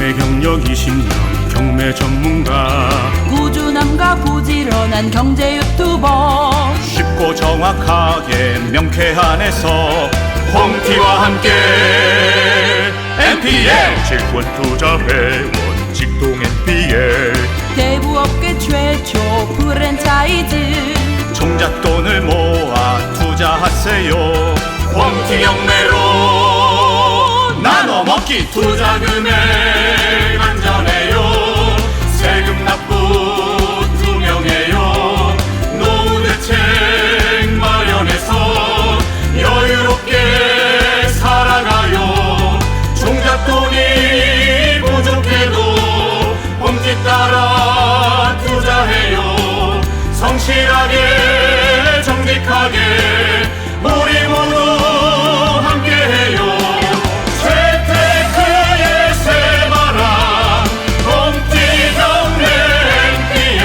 경매 경력 20년 경매 전문가, 꾸준함과 부지런한 경제 유튜버, 쉽고 정확하게 명쾌한에서 홍티와 함께 NPL 직권투자회원 직동 NPL 대부업계 최초 프랜차이즈, 종잣돈을 모아 투자하세요. 홍티 경매로 나눠먹기 투자금액 안전해요. 세금 납부 투명해요. 노후 대책 마련해서 여유롭게 살아가요. 종잣돈이 부족해도 홍티 따라 투자해요. 성실하게 정직하게 우리 모두 함께해요. 재테크의 새바람 홍티 경매 NPL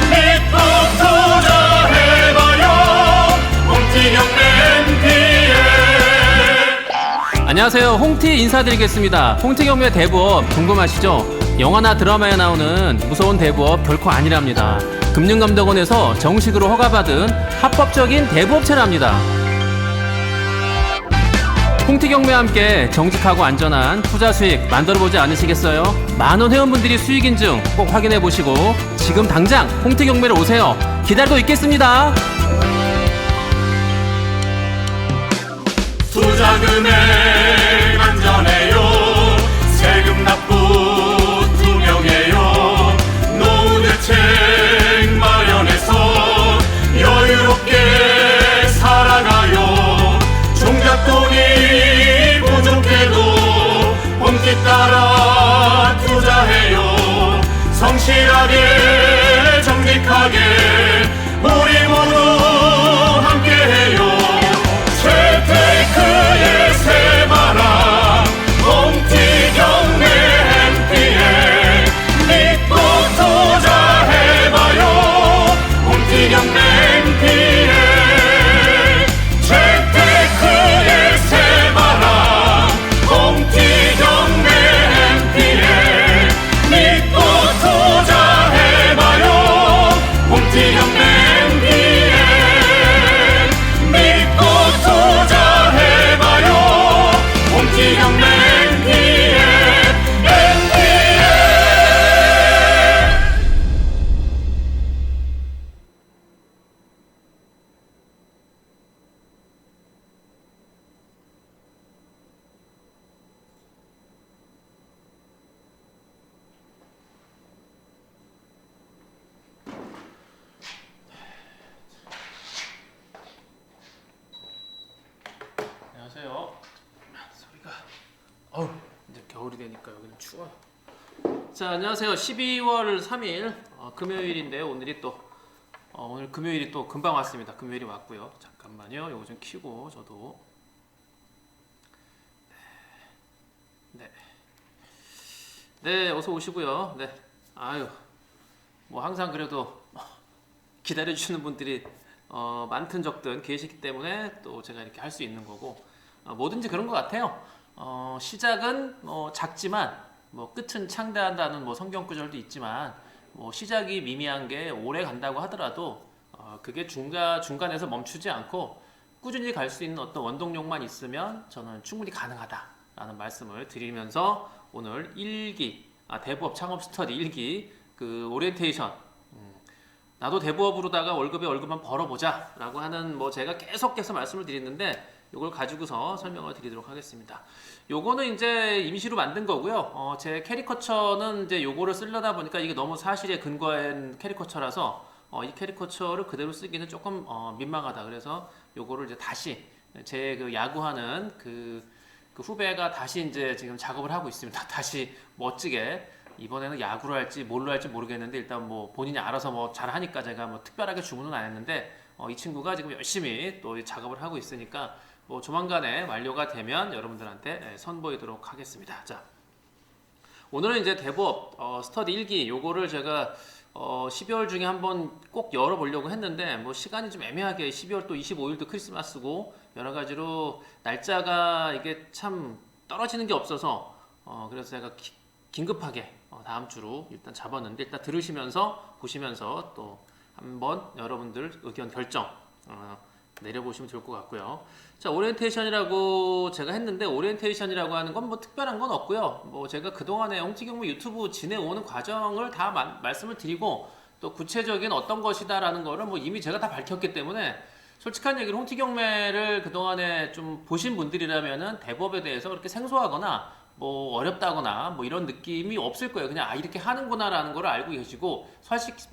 믿고 투자해봐요. 홍티 경매 NPL. 안녕하세요. 홍티 인사드리겠습니다. 홍티 경매 대부업 궁금하시죠? 영화나 드라마에 나오는 무서운 대부업 결코 아니랍니다. 금융감독원에서 정식으로 허가받은 합법적인 대부업체랍니다. 홍티 경매와 함께 정직하고 안전한 투자 수익 만들어보지 않으시겠어요? 많은 회원분들이 수익 인증 꼭 확인해보시고 지금 당장 홍티 경매로 오세요. 기다리고 있겠습니다. 투자금액 안전해요. 세금 납부 투명해요. 노후 대책 마련해서 여유롭게 살아가요. 종잣돈이 부족해도 홍티 따라 투자해요. 성실하게 정직하게 우리 모두 함께해요. 재테크의 새바람 홍티 경매 NPL 믿고 투자해봐요. 홍티 경매 NPL 재테크의 새바람 홍티 경매 NPL 믿고 투자해봐요. 홍티 경매 믿고 투자해봐요. 홍티 경매 NPL. 안녕하세요. 소리가 이제 겨울이 되니까 여기는 추워요. 자, 안녕하세요. 12월 3일 금요일인데 오늘이 또 오늘 금요일이 또 금방 왔습니다. 금요일이 왔고요. 잠깐만요. 요거 좀 켜고 저도 네, 어서 오시고요. 네, 아유, 뭐 항상 그래도 기다려주시는 분들이 많든 적든 계시기 때문에 또 제가 이렇게 할 수 있는 거고, 뭐든지 그런 것 같아요. 시작은 작지만 뭐 끝은 창대한다는 뭐 성경 구절도 있지만, 뭐 시작이 미미한 게 오래 간다고 하더라도 그게 중간에서 멈추지 않고 꾸준히 갈 수 있는 어떤 원동력만 있으면 저는 충분히 가능하다라는 말씀을 드리면서 오늘 1기 대부업 창업 스터디 1기 그 오리엔테이션, 나도 대부업으로다가 월급만 벌어보자 라고 하는 뭐 제가 계속해서 말씀을 드리는데 요걸 가지고서 설명을 드리도록 하겠습니다. 요거는 이제 임시로 만든 거고요. 제 캐리커처는 이제 요거를 쓰려다 보니까 이게 너무 사실에 근거한 캐리커처라서 이 캐리커처를 그대로 쓰기는 조금 민망하다. 그래서 요거를 이제 다시 제 그 야구하는 그 후배가 다시 이제 지금 작업을 하고 있습니다. 다시 멋지게 이번에는 야구를 할지 뭘로 할지 모르겠는데 일단 뭐 본인이 알아서 뭐 잘하니까 제가 뭐 특별하게 주문은 안 했는데 이 친구가 지금 열심히 또 작업을 하고 있으니까 뭐 조만간에 완료가 되면 여러분들한테 선보이도록 하겠습니다. 자, 오늘은 이제 대부업 스터디 1기 요거를 제가 12월 중에 한번 꼭 열어보려고 했는데 뭐 시간이 좀 애매하게 12월 또 25일도 크리스마스고 여러 가지로 날짜가 이게 참 떨어지는 게 없어서 그래서 제가 긴급하게 다음 주로 일단 잡았는데 일단 들으시면서 보시면서 또 한번 여러분들 의견 결정 내려보시면 좋을 것 같고요. 자, 오리엔테이션이라고 제가 했는데 오리엔테이션이라고 하는 건 뭐 특별한 건 없고요. 뭐 제가 그동안에 홍티경매 유튜브 지내오는 과정을 다 말씀을 드리고 또 구체적인 어떤 것이다라는 거를 뭐 이미 제가 다 밝혔기 때문에 솔직한 얘기로 홍티경매를 그동안에 좀 보신 분들이라면은 대법에 대해서 그렇게 생소하거나 뭐 어렵다거나 뭐 이런 느낌이 없을 거예요. 그냥 이렇게 하는구나라는 걸 알고 계시고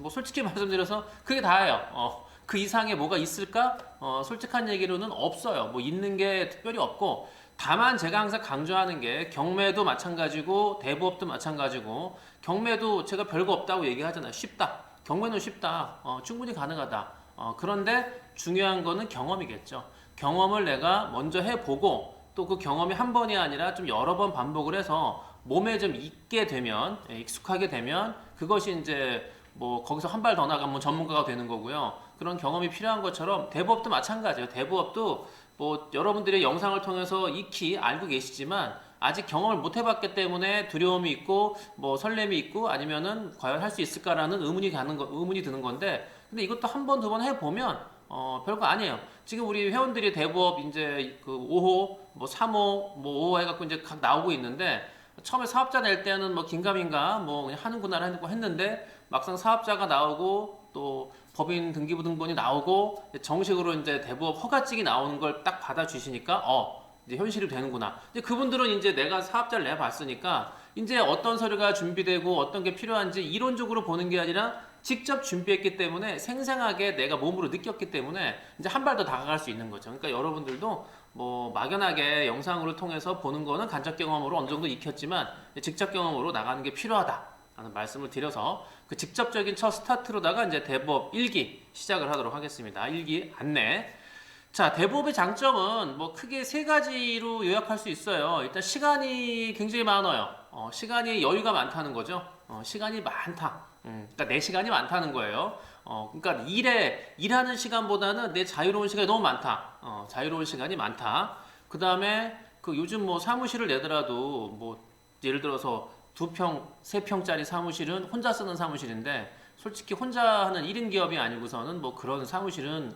솔직히 말씀드려서 그게 다예요. 그 이상의 뭐가 있을까? 솔직한 얘기로는 없어요. 뭐 있는 게 특별히 없고 다만 제가 항상 강조하는 게 경매도 마찬가지고 대부업도 마찬가지고 경매도 제가 별거 없다고 얘기하잖아요. 쉽다. 경매는 쉽다. 충분히 가능하다. 그런데 중요한 거는 경험이겠죠. 경험을 내가 먼저 해보고 또 그 경험이 한 번이 아니라 좀 여러 번 반복을 해서 몸에 좀 익게 되면 익숙하게 되면 그것이 이제 뭐 거기서 한 발 더 나가면 전문가가 되는 거고요. 그런 경험이 필요한 것처럼 대부업도 마찬가지예요. 대부업도 뭐 여러분들의 영상을 통해서 익히 알고 계시지만 아직 경험을 못 해봤기 때문에 두려움이 있고 뭐 설렘이 있고 아니면은 과연 할 수 있을까라는 의문이 드는 건데 근데 이것도 한 번, 두 번 해보면 별거 아니에요. 지금 우리 회원들이 대부업 이제 그 5호, 뭐 3호, 뭐 5호 해갖고 이제 각 나오고 있는데 처음에 사업자 낼 때는 뭐 긴가민가 뭐 그냥 하는구나 했는데 막상 사업자가 나오고 또 법인 등기부등본이 나오고 정식으로 이제 대부업 허가증이 나오는 걸 딱 받아주시니까 이제 현실이 되는구나. 이제 그분들은 이제 내가 사업자를 내봤으니까 이제 어떤 서류가 준비되고 어떤 게 필요한지 이론적으로 보는 게 아니라 직접 준비했기 때문에 생생하게 내가 몸으로 느꼈기 때문에 이제 한 발 더 다가갈 수 있는 거죠. 그러니까 여러분들도 뭐 막연하게 영상으로 통해서 보는 거는 간접 경험으로 어느 정도 익혔지만 직접 경험으로 나가는 게 필요하다라는 말씀을 드려서 그 직접적인 첫 스타트로다가 이제 대부업 1기 시작을 하도록 하겠습니다. 1기 안내. 자, 대부업의 장점은 뭐 크게 세 가지로 요약할 수 있어요. 일단 시간이 굉장히 많아요. 시간이 여유가 많다는 거죠. 시간이 많다. 그러니까 내 시간이 많다는 거예요. 그러니까 일하는 시간보다는 내 자유로운 시간이 너무 많다. 자유로운 시간이 많다. 그 다음에 그 요즘 뭐 사무실을 내더라도 뭐 예를 들어서 2평, 3평짜리 사무실은 혼자 쓰는 사무실인데 솔직히 혼자 하는 1인 기업이 아니고서는 뭐 그런 사무실은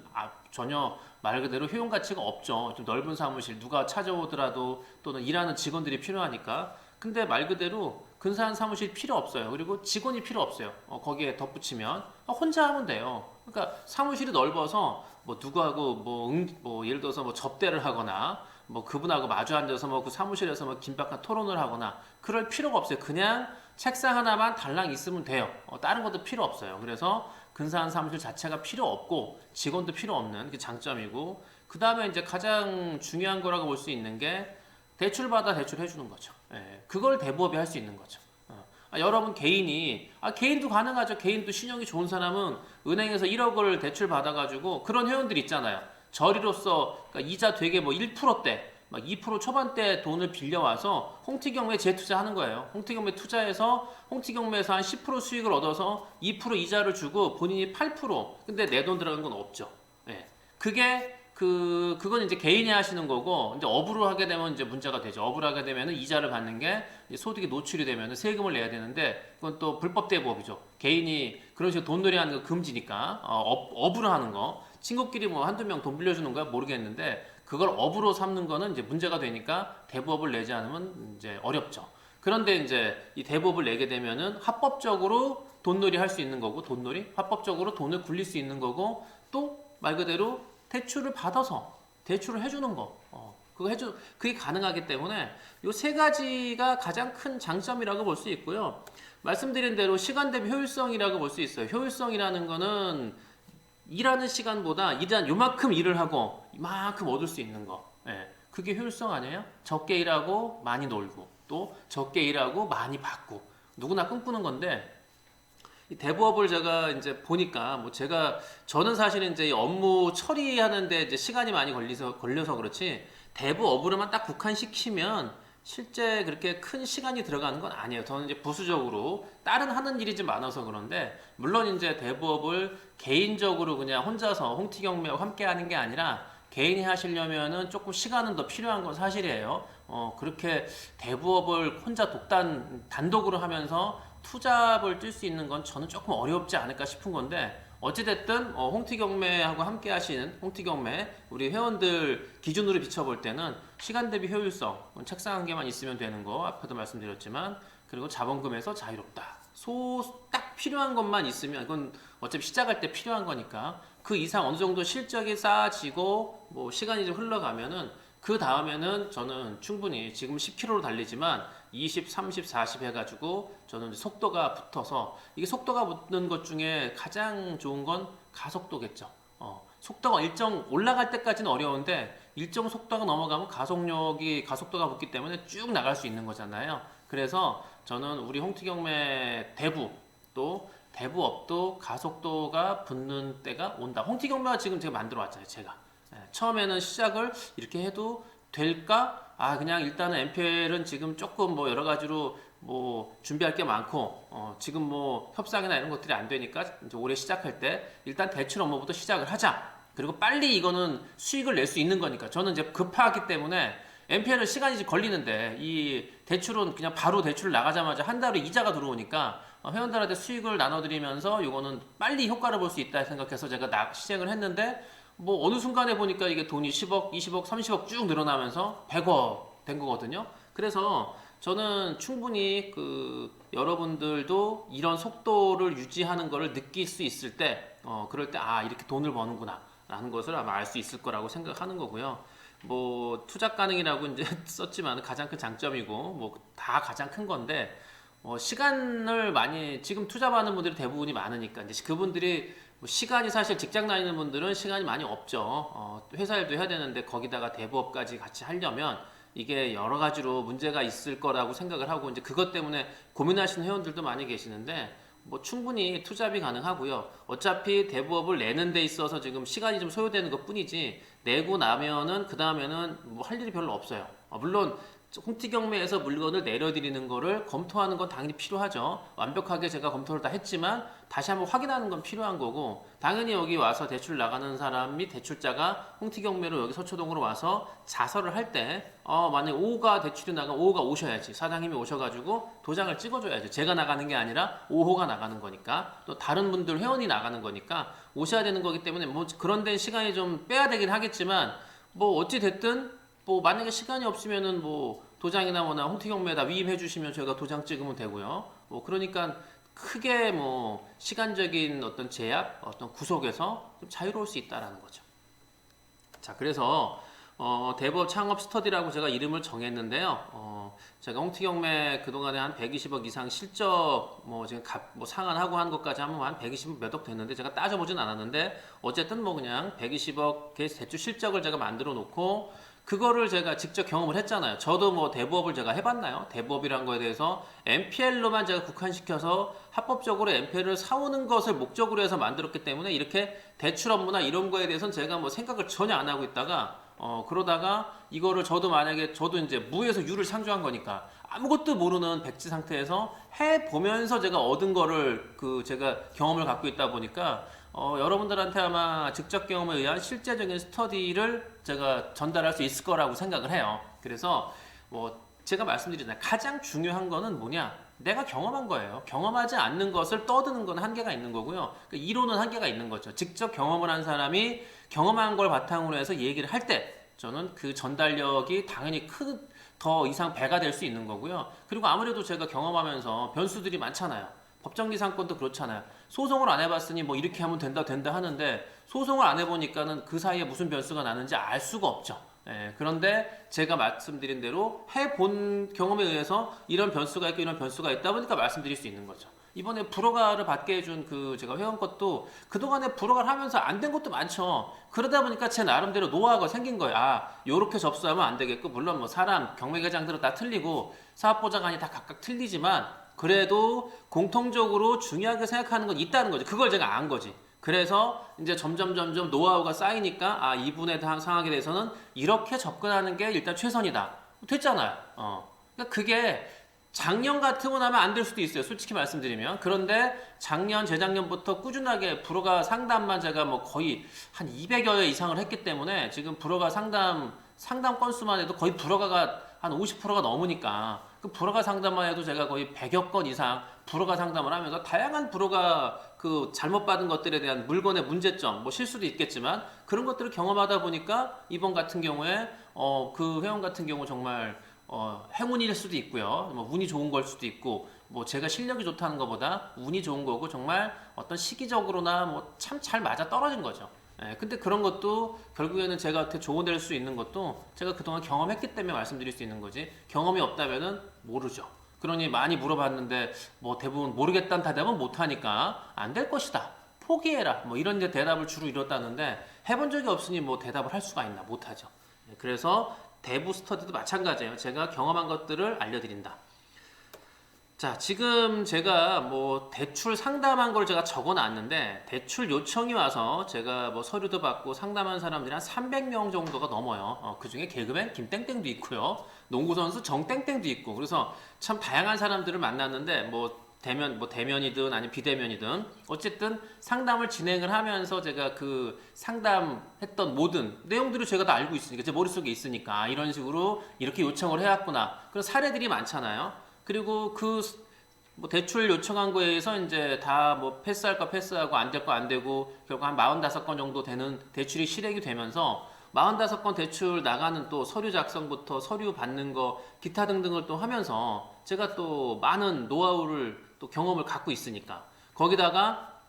전혀 말 그대로 효용 가치가 없죠. 좀 넓은 사무실 누가 찾아오더라도 또는 일하는 직원들이 필요하니까. 근데 말 그대로 근사한 사무실 필요 없어요. 그리고 직원이 필요 없어요. 거기에 덧붙이면 혼자 하면 돼요. 그러니까 사무실이 넓어서 뭐 누구하고 뭐 예를 들어서 뭐 접대를 하거나 뭐 그분하고 마주 앉아서 뭐 그 사무실에서 뭐 긴박한 토론을 하거나 그럴 필요가 없어요. 그냥 책상 하나만 달랑 있으면 돼요. 다른 것도 필요 없어요. 그래서 근사한 사무실 자체가 필요 없고 직원도 필요 없는 게 장점이고 그 다음에 이제 가장 중요한 거라고 볼 수 있는 게 대출받아 대출해 주는 거죠. 그걸 대부업이 할 수 있는 거죠. 여러분 개인도 가능하죠. 개인도 신용이 좋은 사람은 은행에서 1억을 대출 받아가지고 그런 회원들 있잖아요. 저리로서 그러니까 이자 되게 뭐 1%대 막 2% 초반대 돈을 빌려와서 홍티경매에 재투자하는 거예요. 홍티경매 투자해서 홍티경매에서 한 10% 수익을 얻어서 2% 이자를 주고 본인이 8% 근데 내 돈 들어간 건 없죠. 그건 이제 개인이 하시는 거고 이제 업으로 하게 되면 이제 문제가 되죠. 업으로 하게 되면은 이자를 받는 게 이제 소득이 노출이 되면은 세금을 내야 되는데 그건 또 불법 대부업이죠. 개인이 그런 식으로 돈놀이 하는 거 금지니까 업으로 하는 거 친구끼리 뭐 한두 명 돈 빌려주는 거야 모르겠는데 그걸 업으로 삼는 거는 이제 문제가 되니까 대부업을 내지 않으면 이제 어렵죠. 그런데 이제 이 대부업을 내게 되면은 합법적으로 돈놀이 할 수 있는 거고 합법적으로 돈을 굴릴 수 있는 거고 또 말 그대로 대출을 받아서 대출을 해주는 거, 그게 가능하기 때문에 이 세 가지가 가장 큰 장점이라고 볼 수 있고요. 말씀드린 대로 시간 대비 효율성이라고 볼 수 있어요. 효율성이라는 거는 일하는 시간보다 일단 요만큼 일을 하고 이만큼 얻을 수 있는 거, 그게 효율성 아니에요? 적게 일하고 많이 놀고 또 적게 일하고 많이 받고 누구나 꿈꾸는 건데. 이 대부업을 제가 이제 보니까 뭐 저는 사실은 이제 이 업무 처리하는데 이제 시간이 많이 걸려서 그렇지 대부업으로만 딱 국한시키면 실제 그렇게 큰 시간이 들어가는 건 아니에요. 저는 이제 부수적으로 다른 하는 일이 좀 많아서 그런데 물론 이제 대부업을 개인적으로 그냥 혼자서 홍티경매와 함께 하는 게 아니라 개인이 하시려면은 조금 시간은 더 필요한 건 사실이에요. 그렇게 대부업을 혼자 단독으로 하면서 투잡을 뛸 수 있는 건 저는 조금 어렵지 않을까 싶은 건데, 어찌됐든 홍티경매하고 함께 하시는 홍티경매 우리 회원들 기준으로 비춰볼 때는 시간 대비 효율성, 책상 한 개만 있으면 되는 거 앞에도 말씀드렸지만, 그리고 자본금에서 자유롭다. 딱 필요한 것만 있으면, 이건 어차피 시작할 때 필요한 거니까 그 이상 어느 정도 실적이 쌓아지고 뭐 시간이 좀 흘러가면은 그 다음에는 저는 충분히 지금 10km로 달리지만 20, 30, 40 해가지고 저는 속도가 붙어서, 이게 속도가 붙는 것 중에 가장 좋은 건 가속도겠죠. 속도가 일정 올라갈 때까지는 어려운데 일정 속도가 넘어가면 가속도가 붙기 때문에 쭉 나갈 수 있는 거잖아요. 그래서 저는 우리 홍티경매 대부업도 가속도가 붙는 때가 온다. 홍티경매가 지금 제가 만들어 왔잖아요. 제가 처음에는 시작을 이렇게 해도 될까? 그냥 일단은 MPL은 지금 조금 뭐 여러 가지로 뭐 준비할 게 많고 지금 뭐 협상이나 이런 것들이 안 되니까 이제 올해 시작할 때 일단 대출 업무부터 시작을 하자. 그리고 빨리 이거는 수익을 낼 수 있는 거니까. 저는 이제 급하기 때문에 MPL은 시간이 걸리는데 이 대출은 그냥 바로 대출 나가자마자 한 달에 이자가 들어오니까 회원들한테 수익을 나눠드리면서 이거는 빨리 효과를 볼 수 있다 생각해서 제가 시행을 했는데, 뭐 어느 순간에 보니까 이게 돈이 10억, 20억, 30억 쭉 늘어나면서 100억 된 거거든요. 그래서 저는 충분히 여러분들도 이런 속도를 유지하는 거를 느낄 수 있을 때, 그럴 때 이렇게 돈을 버는구나 라는 것을 아마 알 수 있을 거라고 생각하는 거고요. 뭐 투자 가능이라고 이제 썼지만 가장 큰 장점이고 뭐 다 가장 큰 건데, 시간을 많이 지금 투자하는 분들이 대부분이 많으니까 이제 그분들이 시간이, 사실 직장 다니는 분들은 시간이 많이 없죠. 회사 일도 해야 되는데 거기다가 대부업까지 같이 하려면 이게 여러 가지로 문제가 있을 거라고 생각을 하고, 이제 그것 때문에 고민하시는 회원들도 많이 계시는데, 뭐 충분히 투잡이 가능하고요. 어차피 대부업을 내는 데 있어서 지금 시간이 좀 소요되는 것 뿐이지, 내고 나면은 그 다음에는 뭐 할 일이 별로 없어요. 물론 홍티경매에서 물건을 내려드리는 거를 검토하는 건 당연히 필요하죠. 완벽하게 제가 검토를 다 했지만 다시 한번 확인하는 건 필요한 거고, 당연히 여기 와서 대출 나가는 사람이, 대출자가 홍티경매로 여기 서초동으로 와서 자설을 할 때 만약에 5호가 대출이 나가면 5호가 오셔야지. 사장님이 오셔가지고 도장을 찍어줘야죠. 제가 나가는 게 아니라 5호가 나가는 거니까, 또 다른 분들 회원이 나가는 거니까 오셔야 되는 거기 때문에 뭐 그런 데는 시간이 좀 빼야 되긴 하겠지만, 뭐 어찌 됐든 뭐 만약에 시간이 없으면은 뭐 도장이나 뭐나 홍티경매에다 위임해 주시면 저희가 도장 찍으면 되고요. 뭐 그러니까 크게 뭐 시간적인 어떤 제약, 어떤 구속에서 좀 자유로울 수 있다라는 거죠. 자, 그래서 대부업 창업 스터디라고 제가 이름을 정했는데요. 제가 홍티경매 그동안에 한 120억 이상 실적 뭐 지금 뭐 상환하고 한 것까지 하면 한 120억 몇 억 됐는데, 제가 따져보진 않았는데 어쨌든 뭐 그냥 120억 대출 실적을 제가 만들어 놓고 그거를 제가 직접 경험을 했잖아요. 저도 뭐 대부업을 제가 해봤나요? 대부업이란 거에 대해서 MPL로만 제가 국한시켜서 합법적으로 MPL을 사오는 것을 목적으로 해서 만들었기 때문에 이렇게 대출 업무나 이런 거에 대해서는 제가 뭐 생각을 전혀 안 하고 있다가 그러다가 이거를 저도 이제 무에서 유를 창조한 거니까 아무것도 모르는 백지 상태에서 해보면서 제가 얻은 거를 제가 경험을 갖고 있다 보니까 여러분들한테 아마 직접 경험에 의한 실제적인 스터디를 제가 전달할 수 있을 거라고 생각을 해요. 그래서 뭐 제가 말씀드리잖아요. 가장 중요한 거는 뭐냐? 내가 경험한 거예요. 경험하지 않는 것을 떠드는 건 한계가 있는 거고요. 이론은 한계가 있는 거죠. 직접 경험을 한 사람이 경험한 걸 바탕으로 해서 얘기를 할 때 저는 그 전달력이 당연히 더 이상 배가 될 수 있는 거고요. 그리고 아무래도 제가 경험하면서 변수들이 많잖아요. 법정기상권도 그렇잖아요. 소송을 안 해봤으니 뭐 이렇게 하면 된다 하는데, 소송을 안 해보니까는 그 사이에 무슨 변수가 나는지 알 수가 없죠. 그런데 제가 말씀드린 대로 해본 경험에 의해서 이런 변수가 있고 이런 변수가 있다 보니까 말씀드릴 수 있는 거죠. 이번에 불허가를 받게 해준 제가 회원 것도 그동안에 불허가를 하면서 안 된 것도 많죠. 그러다 보니까 제 나름대로 노하우가 생긴 거예요. 요렇게 접수하면 안 되겠고, 물론 뭐 사람 경매계장들은 다 틀리고 사업보장관이 다 각각 틀리지만 그래도 공통적으로 중요하게 생각하는 건 있다는 거죠. 그걸 제가 안 거지. 그래서 이제 점점 노하우가 쌓이니까 이분에 대한 상황에 대해서는 이렇게 접근하는 게 일단 최선이다. 됐잖아요. 그러니까 그게 작년 같으면 하면 안 될 수도 있어요. 솔직히 말씀드리면. 그런데 작년, 재작년부터 꾸준하게 불허가 상담만 제가 뭐 거의 한 200여 회 이상을 했기 때문에 지금 불허가 상담 건수만 해도 거의 불허가가 한 50%가 넘으니까 그 불허가 상담만 해도 제가 거의 100여 건 이상 불허가 상담을 하면서 다양한 불허가 그 잘못 받은 것들에 대한 물건의 문제점, 뭐 실수도 있겠지만 그런 것들을 경험하다 보니까 이번 같은 경우에 그 회원 같은 경우 정말 행운일 수도 있고요. 뭐 운이 좋은 걸 수도 있고 뭐 제가 실력이 좋다는 것보다 운이 좋은 거고 정말 어떤 시기적으로나 뭐 참 잘 맞아 떨어진 거죠. 예, 근데 그런 것도 결국에는 제가 조언될 수 있는 것도 제가 그동안 경험했기 때문에 말씀드릴 수 있는 거지 경험이 없다면은 모르죠. 그러니 많이 물어봤는데 뭐 대부분 모르겠다는 대답은 못하니까 안 될 것이다. 포기해라. 뭐 이런 이제 대답을 주로 이뤘다는데 해본 적이 없으니 뭐 대답을 할 수가 있나 못하죠. 예, 그래서 대부 스터디도 마찬가지예요. 제가 경험한 것들을 알려드린다. 자, 지금 제가 뭐 대출 상담한 걸 제가 적어 놨는데 대출 요청이 와서 제가 뭐 서류도 받고 상담한 사람들이 한 300명 정도가 넘어요. 그 중에 개그맨 김땡땡도 있고요. 농구선수 정땡땡도 있고 그래서 참 다양한 사람들을 만났는데 뭐 대면이든 아니면 비대면이든 어쨌든 상담을 진행을 하면서 제가 그 상담했던 모든 내용들을 제가 다 알고 있으니까 제 머릿속에 있으니까 이런 식으로 이렇게 요청을 해왔구나. 그런 사례들이 많잖아요. 그리고 뭐 대출 요청한 거에 의해서 이제 다 뭐 패스할 거 패스하고 안 될 거 안 되고 결국 한 45건 정도 되는 대출이 실행이 되면서 45건 대출 나가는 또 서류 작성부터 서류 받는 거 기타 등등을 또 하면서 제가 또 많은 노하우를 또 경험을 갖고 있으니까 거기다가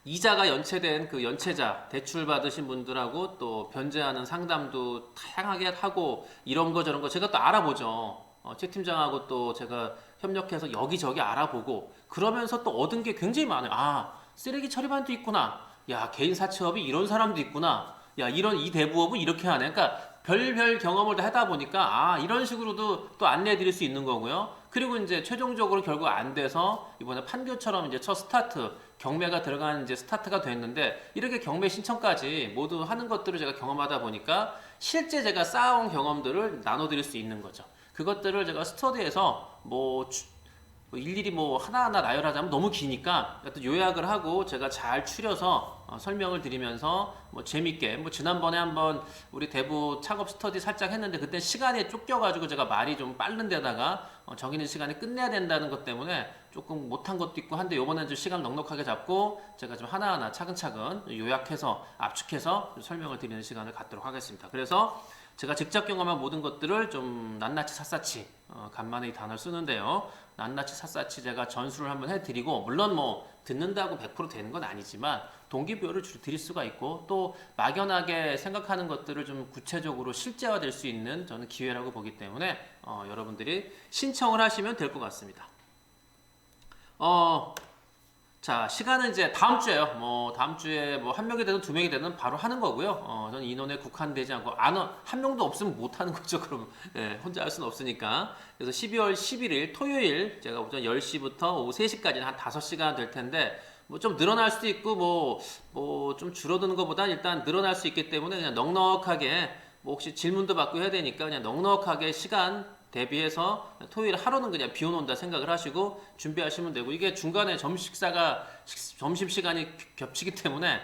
이자가 연체된 그 연체자 대출 받으신 분들하고 또 변제하는 상담도 다양하게 하고 이런 거 저런 거 제가 또 알아보죠. 최 팀장하고 또 제가 협력해서 여기저기 알아보고 그러면서 또 얻은 게 굉장히 많아요. 아, 쓰레기 처리반도 있구나. 야, 개인 사채업이 이런 사람도 있구나. 야, 이 대부업은 이렇게 하네. 그러니까 별별 경험을 다 하다 보니까 이런 식으로도 또 안내해 드릴 수 있는 거고요. 그리고 이제 최종적으로 결국 안 돼서 이번에 판교처럼 이제 첫 스타트 경매가 들어간 이제 스타트가 됐는데 이렇게 경매 신청까지 모두 하는 것들을 제가 경험하다 보니까 실제 제가 쌓아온 경험들을 나눠 드릴 수 있는 거죠. 그것들을 제가 스터디에서 뭐 일일이 뭐 하나하나 나열하자면 너무 기니까 요약을 하고 제가 잘 추려서 설명을 드리면서 뭐 재밌게 뭐 지난번에 한번 우리 대부 창업 스터디 살짝 했는데 그때 시간에 쫓겨가지고 제가 말이 좀 빠른 데다가 정해진 시간에 끝내야 된다는 것 때문에 조금 못한 것도 있고 한데 요번엔 좀 시간 넉넉하게 잡고 제가 좀 하나하나 차근차근 요약해서 압축해서 설명을 드리는 시간을 갖도록 하겠습니다. 그래서 제가 직접 경험한 모든 것들을 좀 낱낱이 샅샅이 간만에 이 단어를 쓰는데요. 낱낱이 샅샅이 제가 전수를 한번 해드리고 물론 뭐 듣는다고 100% 되는 건 아니지만 동기부여를 드릴 수가 있고 또 막연하게 생각하는 것들을 좀 구체적으로 실제화될 수 있는 저는 기회라고 보기 때문에 여러분들이 신청을 하시면 될 것 같습니다. 자, 시간은 이제 다음 주에요. 뭐 다음 주에 뭐 한 명이 되든 두 명이 되든 바로 하는 거고요. 저는 인원에 국한되지 않고 한 명도 없으면 못 하는 거죠. 그럼 혼자 할 수는 없으니까. 그래서 12월 11일 토요일 제가 오전 10시부터 오후 3시까지는 한 5시간 될 텐데 뭐 좀 늘어날 수도 있고 뭐 좀 줄어드는 것보다 일단 늘어날 수 있기 때문에 그냥 넉넉하게 뭐 혹시 질문도 받고 해야 되니까 그냥 넉넉하게 시간 대비해서 토요일 하루는 그냥 비워놓는다 생각을 하시고 준비하시면 되고 이게 중간에 점심시간이 겹치기 때문에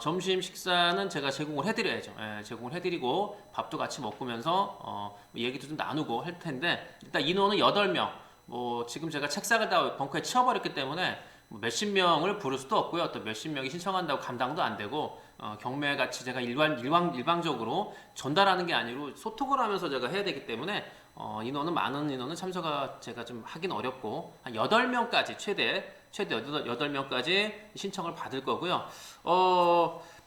점심 식사는 제가 제공을 해드려야죠. 제공을 해드리고 밥도 같이 먹으면서 얘기도 좀 나누고 할 텐데 일단 인원은 8명 뭐 지금 제가 책상을 다 벙커에 치워버렸기 때문에 몇십 명을 부를 수도 없고요. 또 몇십 명이 신청한다고 감당도 안 되고 경매같이 제가 일방적으로 전달하는 게 아니고 소통을 하면서 제가 해야 되기 때문에 많은 인원은 참석가 제가 좀 하긴 어렵고 한 8명까지 최대 8명까지 신청을 받을 거고요.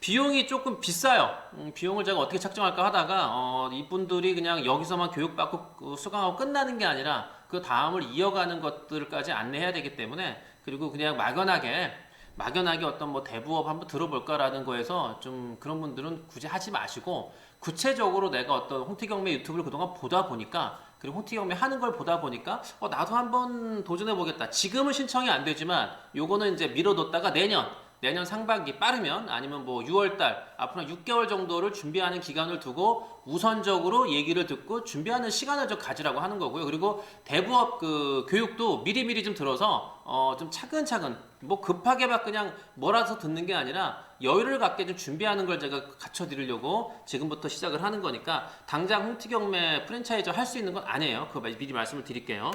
비용이 조금 비싸요. 비용을 제가 어떻게 책정할까 하다가 이분들이 그냥 여기서만 교육받고 수강하고 끝나는 게 아니라 그 다음을 이어가는 것들까지 안내해야 되기 때문에 그리고 그냥 막연하게 어떤 뭐 대부업 한번 들어볼까라는 거에서 좀 그런 분들은 굳이 하지 마시고 구체적으로 내가 어떤 홍티경매 유튜브를 그동안 보다 보니까 그리고 홍티경매 하는 걸 보다 보니까 나도 한번 도전해 보겠다. 지금은 신청이 안 되지만 요거는 이제 미뤄뒀다가 내년 내년 상반기 빠르면 아니면 뭐 6월달 앞으로 6개월 정도를 준비하는 기간을 두고 우선적으로 얘기를 듣고 준비하는 시간을 좀 가지라고 하는 거고요. 그리고 대부업 그 교육도 미리미리 좀 들어서 좀 차근차근 뭐 급하게 막 그냥 몰아서 듣는 게 아니라 여유를 갖게 좀 준비하는 걸 제가 갖춰드리려고 지금부터 시작을 하는 거니까 당장 홍티경매 프랜차이즈 할 수 있는 건 아니에요. 그거 미리 말씀을 드릴게요.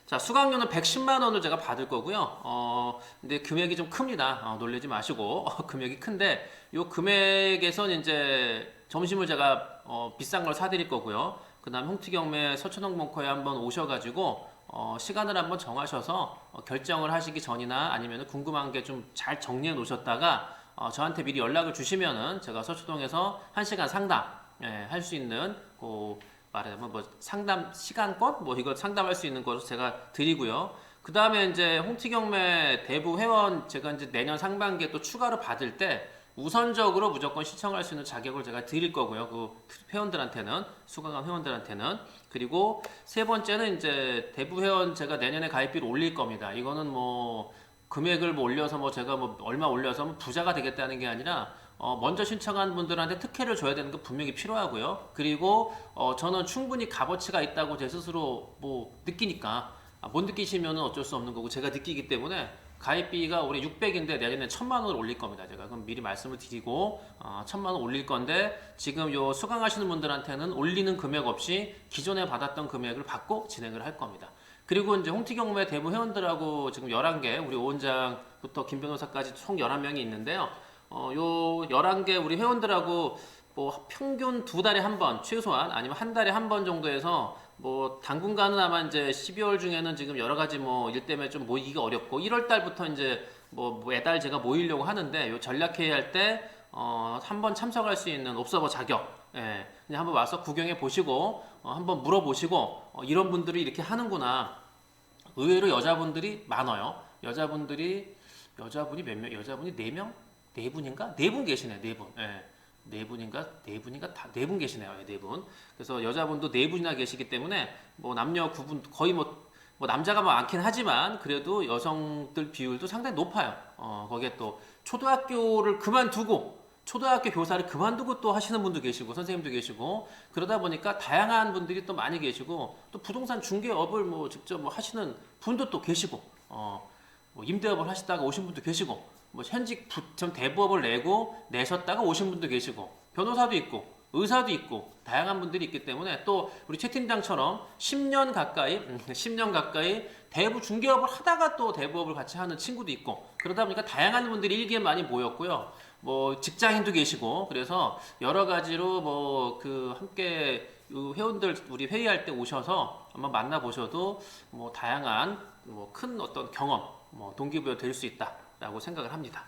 자, 수강료는 110만 원을 제가 받을 거고요. 근데 금액이 좀 큽니다. 놀라지 마시고 금액이 큰데 요 금액에선 이제 점심을 제가 비싼 걸 사드릴 거고요. 그다음 홍티경매 서천동 벙커에 한번 오셔가지고 시간을 한번 정하셔서 결정을 하시기 전이나 아니면 궁금한 게 좀 잘 정리해 놓으셨다가 저한테 미리 연락을 주시면은 제가 서초동에서 1시간 상담 할 수 있는 말하자면 뭐 상담 시간권 뭐 이거 상담할 수 있는 것을 제가 드리고요. 그 다음에 이제 홍티경매 대부 회원 제가 이제 내년 상반기에 또 추가로 받을 때 우선적으로 무조건 신청할 수 있는 자격을 제가 드릴 거고요. 그 회원들한테는 수강한 회원들한테는. 그리고 세 번째는 이제 대부 회원 제가 내년에 가입비를 올릴 겁니다. 이거는 뭐 금액을 뭐 올려서 뭐 제가 뭐 얼마 올려서 뭐 부자가 되겠다는 게 아니라 먼저 신청한 분들한테 특혜를 줘야 되는 거 분명히 필요하고요. 그리고 저는 충분히 값어치가 있다고 제 스스로 뭐 느끼니까 못 느끼시면 어쩔 수 없는 거고 제가 느끼기 때문에 가입비가 올해 600인데 내년에 1000만 원을 올릴 겁니다. 제가 그럼 미리 말씀을 드리고 1000만 원 올릴 건데 지금 요 수강하시는 분들한테는 올리는 금액 없이 기존에 받았던 금액을 받고 진행을 할 겁니다. 그리고 이제 홍티경매 대부 회원들하고 지금 11개 우리 오원장부터 김 변호사까지 총 11명이 있는데요. 요 11개 우리 회원들하고 뭐 평균 2달에 한 번 최소한 아니면 한 달에 한 번 정도에서 뭐 당분간은 아마 이제 12월 중에는 지금 여러 가지 뭐 일 때문에 좀 모이기가 어렵고 1월 달부터 이제 뭐 매달 제가 모이려고 하는데 요 전략회의 할 때 한번 참석할 수 있는 옵서버 자격 그냥 한번 와서 구경해 보시고 한번 물어보시고 이런 분들이 이렇게 하는구나. 의외로 여자분들이 많아요. 여자분이 몇 명? 여자분이 4명? 4분인가? 4분 계시네. 4분. 네 분인가 다 4분 계시네요. 4분. 그래서 여자분도 4분이나 계시기 때문에 뭐 남녀 구분 거의 뭐 남자가 많긴 하지만 그래도 여성들 비율도 상당히 높아요. 거기에 또 초등학교를 그만두고 초등학교 교사를 그만두고 또 하시는 분도 계시고 선생님도 계시고 그러다 보니까 다양한 분들이 또 많이 계시고 또 부동산 중개업을 뭐 직접 뭐 하시는 분도 또 계시고 뭐 임대업을 하시다가 오신 분도 계시고 뭐 현직 대부업을 내셨다가 오신 분도 계시고 변호사도 있고 의사도 있고 다양한 분들이 있기 때문에 또 우리 최 팀장처럼 10년 가까이 대부 중개업을 하다가 또 대부업을 같이 하는 친구도 있고 그러다 보니까 다양한 분들이 일기에 많이 모였고요. 뭐 직장인도 계시고 그래서 여러 가지로 뭐 함께 회원들 우리 회의할 때 오셔서 한번 만나보셔도 뭐 다양한 뭐 큰 어떤 경험 동기부여 될 수 있다라고 생각을 합니다.